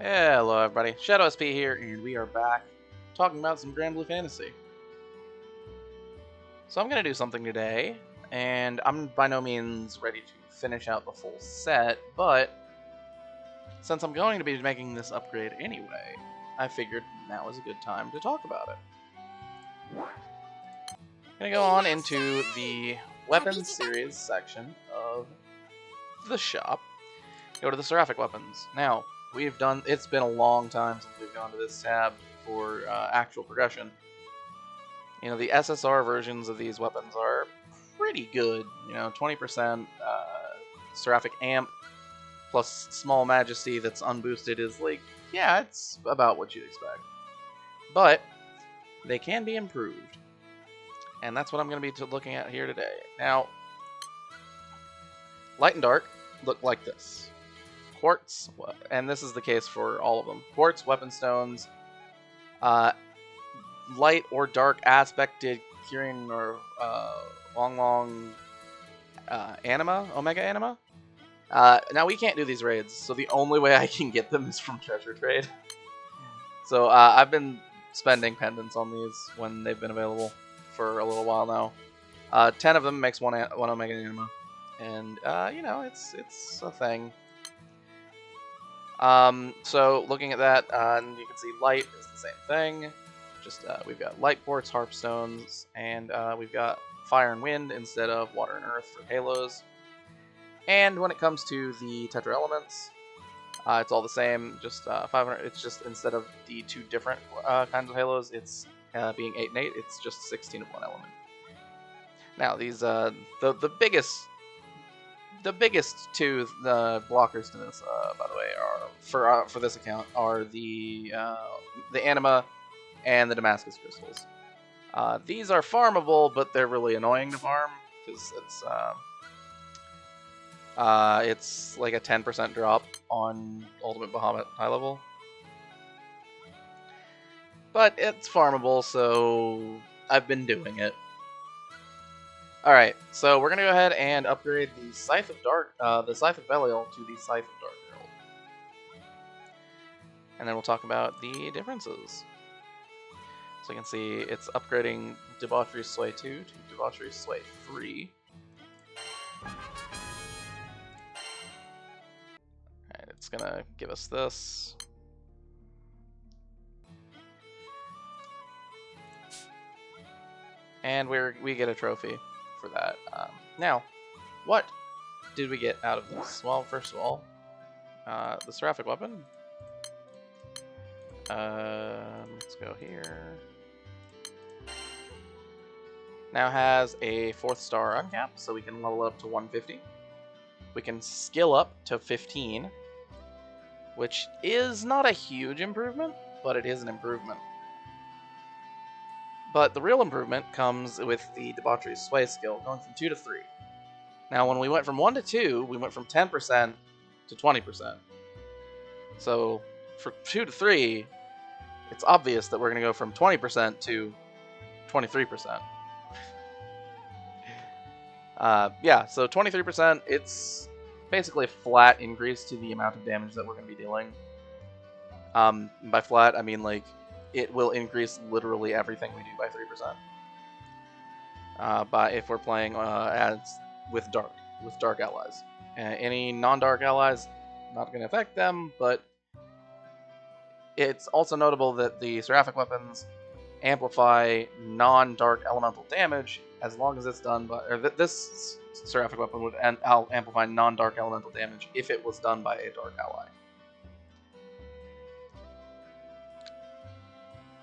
Hello everybody, Shadow SP here, and we are back talking about some Granblue Fantasy. So I'm going to do something today, and I'm by no means ready to finish out the full set, but since I'm going to be making this upgrade anyway, I figured now is a good time to talk about it. I'm going to go on into the Weapons series section of the shop, go to the Seraphic Weapons. Now, it's been a long time since we've gone to this tab for actual progression. You know, the SSR versions of these weapons are pretty good. You know, 20% Seraphic Amp plus Small Majesty that's unboosted is like, yeah, it's about what you'd expect. But they can be improved. And that's what I'm going to be looking at here today. Now, Light and Dark look like this. Quartz, and this is the case for all of them. Quartz, Weapon Stones, light or dark aspected Kirin or Long Anima, Omega Anima. Now we can't do these raids, so the only way I can get them is from treasure trade. So I've been spending pendants on these when they've been available for a little while now. 10 of them makes one Omega Anima, and you know, it's a thing. So looking at that, you can see light is the same thing. Just we've got light quartz, harpstones, and we've got fire and wind instead of water and earth for halos. And when it comes to the tetra elements, it's all the same. Just 500. It's just instead of the two different kinds of halos, it's being 8 and 8. It's just 16 of one element. Now these the biggest two blockers to this, by the way, are for this account are the anima and the Damascus crystals. These are farmable, but they're really annoying to farm because it's like a 10% drop on Ultimate Bahamut high level. But it's farmable, so I've been doing it. Alright, so we're gonna go ahead and upgrade the Scythe of Belial to the Scythe of Dark Herald. And then we'll talk about the differences. So you can see it's upgrading Debauchery Sway 2 to Debauchery Sway 3. Alright, it's gonna give us this. And we get a trophy for that. Now, what did we get out of this? Well, first of all, the Seraphic Weapon. Let's go here. Now has a 4th star uncap, so we can level it up to 150. We can skill up to 15, which is not a huge improvement, but it is an improvement. But the real improvement comes with the Debauchery Sway skill, going from 2 to 3. Now, when we went from 1 to 2, we went from 10% to 20%. So, for 2 to 3, it's obvious that we're going to go from 20% to 23%. Yeah, so 23%, it's basically a flat increase to the amount of damage that we're going to be dealing. By flat, I mean, like, it will increase literally everything we do by 3%. If we're playing with dark allies. Any non-dark allies, not going to affect them, but it's also notable that the Seraphic Weapons amplify non-dark elemental damage as long as it's done by, or this Seraphic Weapon would amplify non-dark elemental damage if it was done by a dark ally.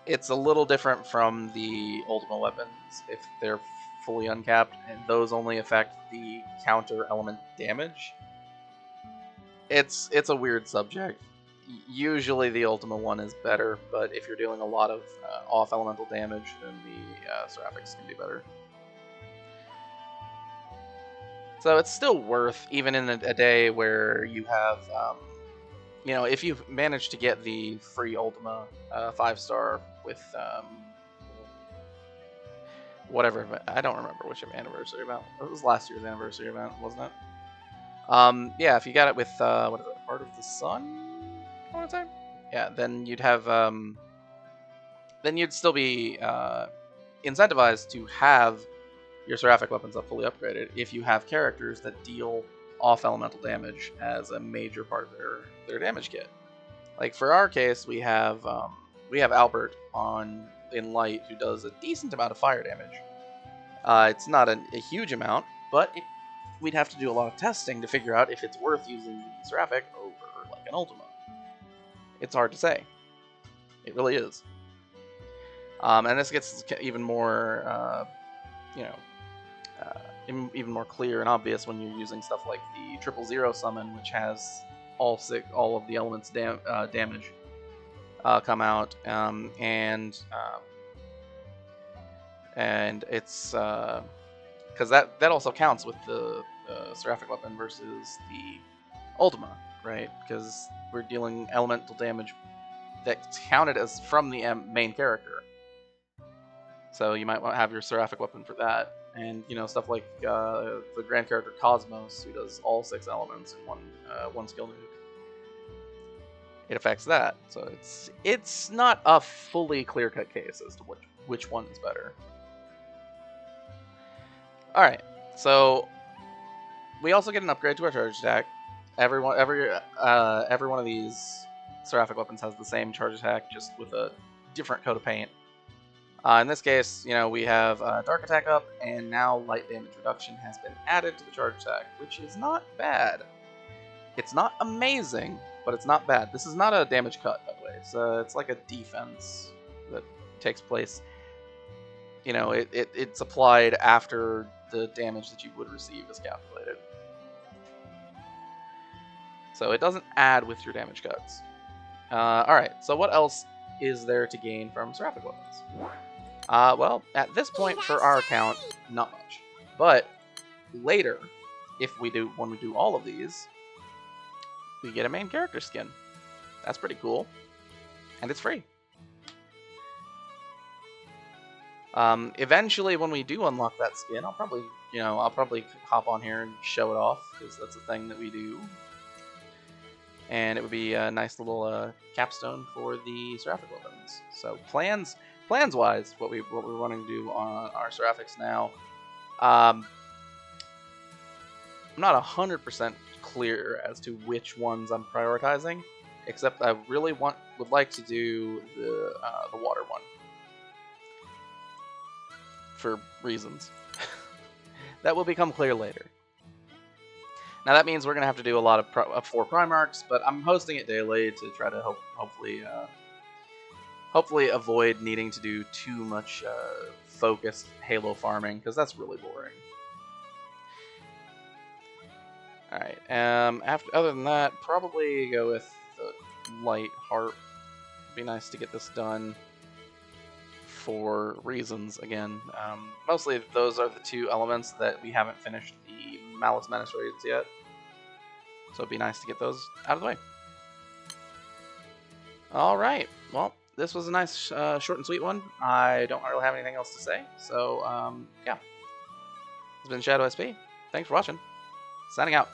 It's a little different from the Ultimate Weapons if they're fully uncapped, and those only affect the counter element damage. It's a weird subject. Usually the Ultimate one is better, but if you're dealing a lot of off elemental damage, then the Seraphics can be better. So it's still worth, even in a day where you have, you know, if you've managed to get the free Ultima 5-star with whatever, I don't remember which anniversary event. It was last year's anniversary event, wasn't it? Yeah, if you got it with, what is it, Heart of the Sun, I want to say? yeah, then you'd have then you'd still be incentivized to have your Seraphic Weapons up fully upgraded if you have characters that deal off elemental damage as a major part of their damage kit. Like for our case, we have Albert in Light who does a decent amount of fire damage. It's not a huge amount, but we'd have to do a lot of testing to figure out if it's worth using the Seraphic over like an Ultima. It's hard to say. It really is. And this gets even more, even more clear and obvious when you're using stuff like the 000 summon, which has all of the elements damage come out, and it's because that also counts with the Seraphic Weapon versus the Ultima, right? Because we're dealing elemental damage that's counted as from the main character. So you might want to have your Seraphic Weapon for that. And, stuff like the grand character Cosmos, who does all 6 elements in one skill move. It affects that. So it's not a fully clear-cut case as to which one is better. Alright, so we also get an upgrade to our charge attack. Every one of these Seraphic Weapons has the same charge attack, just with a different coat of paint. In this case, we have Dark Attack up, and now Light Damage Reduction has been added to the charge attack, which is not bad. It's not amazing, but it's not bad. This is not a damage cut, by the way. It's like a defense that takes place. It's applied after the damage that you would receive is calculated. So it doesn't add with your damage cuts. Alright, so what else is there to gain from Seraphic Weapons? Well, at this point for our account, not much. But later, when we do all of these, we get a main character skin. That's pretty cool. And it's free. Eventually, when we do unlock that skin, I'll probably hop on here and show it off, because that's a thing that we do. And it would be a nice little capstone for the Seraphic Weapons. So plans-wise, what we're wanting to do on our Seraphics now, I'm not 100% clear as to which ones I'm prioritizing, except I really would like to do the water one for reasons that will become clear later. Now that means we're going to have to do a lot of 4 Primarchs, but I'm hosting it daily to try to hopefully avoid needing to do too much focused Halo farming, because that's really boring. Alright, other than that, probably go with the Light Harp. It'd be nice to get this done for reasons, again. Mostly those are the 2 elements that we haven't finished the Malice Menace raids yet. So it'd be nice to get those out of the way. Alright, well, this was a nice short and sweet one. I don't really have anything else to say, so yeah. It's been Shadow SP. Thanks for watching. Signing out.